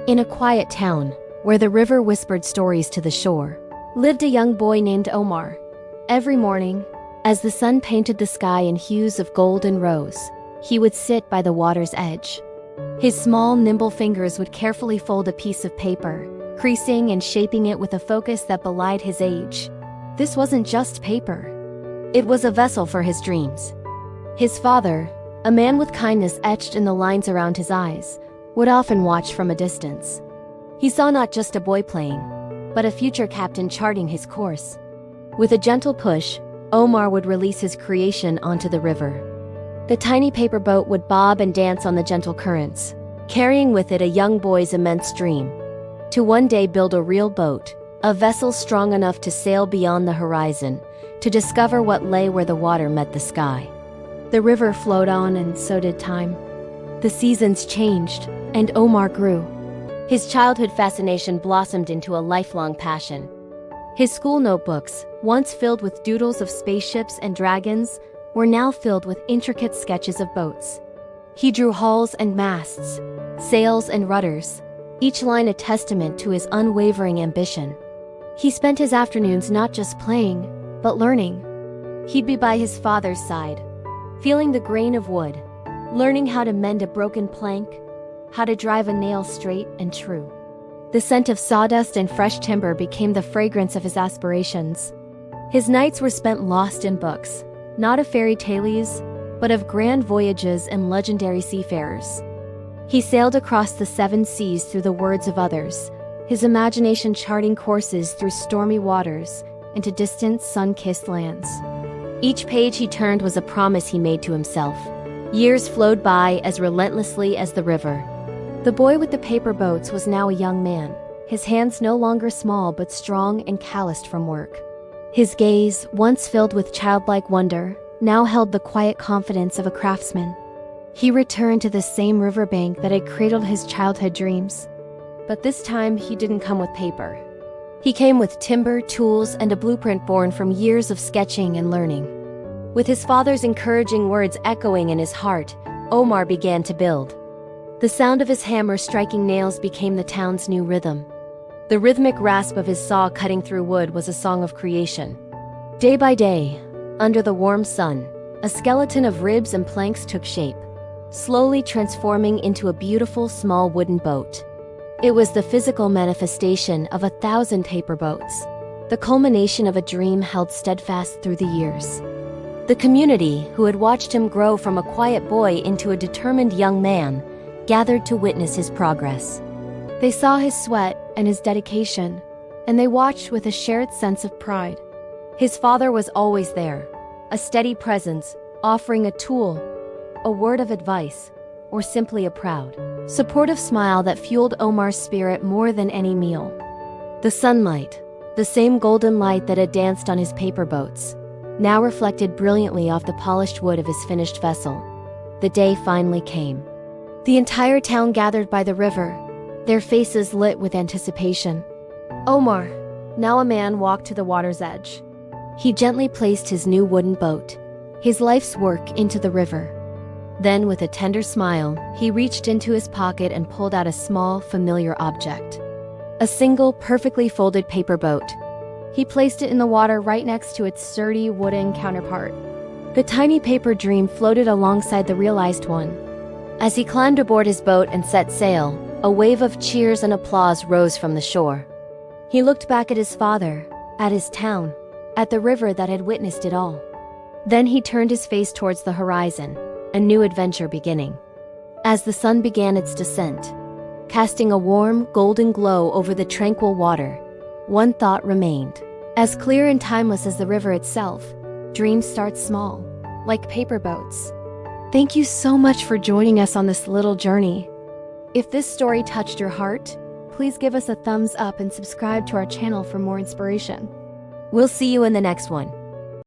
In a quiet town, where the river whispered stories to the shore, lived a young boy named Omar. Every morning, as the sun painted the sky in hues of gold and rose, he would sit by the water's edge. His small, nimble fingers would carefully fold a piece of paper, creasing and shaping it with a focus that belied his age. This wasn't just paper. It was a vessel for his dreams. His father, a man with kindness etched in the lines around his eyes, would often watch from a distance. He saw not just a boy playing, but a future captain charting his course. With a gentle push, Omar would release his creation onto the river. The tiny paper boat would bob and dance on the gentle currents, carrying with it a young boy's immense dream. To one day build a real boat, a vessel strong enough to sail beyond the horizon, to discover what lay where the water met the sky. The river flowed on, and so did time. The seasons changed, and Omar grew. His childhood fascination blossomed into a lifelong passion. His school notebooks, once filled with doodles of spaceships and dragons, were now filled with intricate sketches of boats. He drew hulls and masts, sails and rudders, each line a testament to his unwavering ambition. He spent his afternoons not just playing, but learning. He'd be by his father's side, feeling the grain of wood, learning how to mend a broken plank, how to drive a nail straight and true. The scent of sawdust and fresh timber became the fragrance of his aspirations. His nights were spent lost in books, not of fairy tales, but of grand voyages and legendary seafarers. He sailed across the 7 seas through the words of others, his imagination charting courses through stormy waters into distant, sun-kissed lands. Each page he turned was a promise he made to himself. Years flowed by as relentlessly as the river. The boy with the paper boats was now a young man, his hands no longer small but strong and calloused from work. His gaze, once filled with childlike wonder, now held the quiet confidence of a craftsman. He returned to the same riverbank that had cradled his childhood dreams. But this time he didn't come with paper. He came with timber, tools, and a blueprint born from years of sketching and learning. With his father's encouraging words echoing in his heart, Omar began to build. The sound of his hammer striking nails became the town's new rhythm. The rhythmic rasp of his saw cutting through wood was a song of creation. Day by day, under the warm sun, a skeleton of ribs and planks took shape, slowly transforming into a beautiful small wooden boat. It was the physical manifestation of 1,000 paper boats, the culmination of a dream held steadfast through the years. The community, who had watched him grow from a quiet boy into a determined young man, gathered to witness his progress. They saw his sweat and his dedication, and they watched with a shared sense of pride. His father was always there, a steady presence, offering a tool, a word of advice, or simply a proud, supportive smile that fueled Omar's spirit more than any meal. The sunlight, the same golden light that had danced on his paper boats, now reflected brilliantly off the polished wood of his finished vessel. The day finally came. The entire town gathered by the river, their faces lit with anticipation. Omar, now a man, walked to the water's edge. He gently placed his new wooden boat, his life's work, into the river. Then, with a tender smile, he reached into his pocket and pulled out a small, familiar object. A single, perfectly folded paper boat. He placed it in the water right next to its sturdy wooden counterpart. The tiny paper dream floated alongside the realized one. As he climbed aboard his boat and set sail, a wave of cheers and applause rose from the shore. He looked back at his father, at his town, at the river that had witnessed it all. Then he turned his face towards the horizon, a new adventure beginning. As the sun began its descent, casting a warm, golden glow over the tranquil water, one thought remained. As clear and timeless as the river itself, dreams start small, like paper boats. Thank you so much for joining us on this little journey. If this story touched your heart, please give us a thumbs up and subscribe to our channel for more inspiration. We'll see you in the next one.